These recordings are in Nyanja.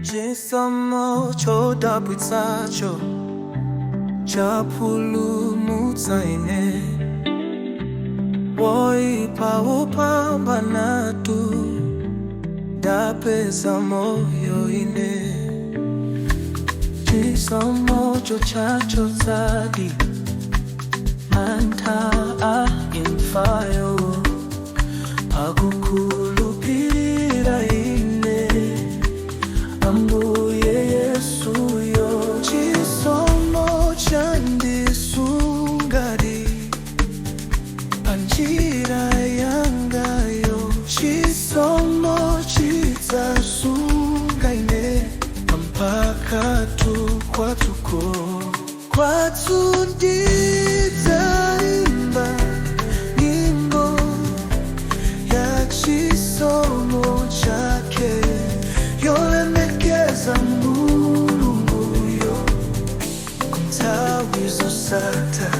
Chisomo chodabwitsacho chapulumutsa ine, woipa wopambanatu dapeza moyo ine. Chisomo chochachotsadi mantha imfayo pakukhulupirira ine Ambuye Yesuyo. Chisomo chandisungadi panjira yangayo, chisomo chidzasunga ine mpaka kwatuko. Kwathu ndidzaimba nyimbo ya chisomo chake, yolemekeza Mulunguyo kunthawi zosatha.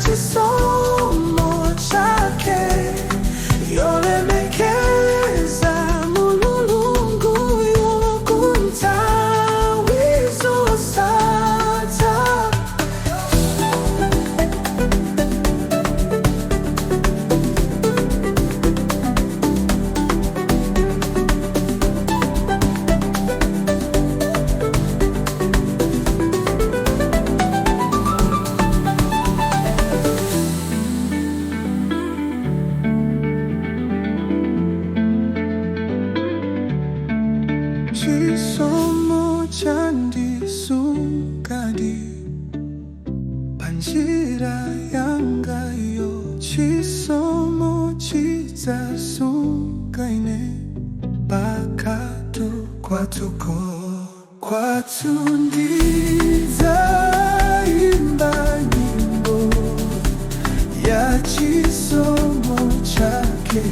Chisomo chake yolemekeza Mulunguyo kunthawi zosatha. Chisomo chandisungadi panjira yangayo, chisomo chidzasunga ine mpaka kwatuko. Kwathu ndidzaimba nyimbo ya chisomo chake,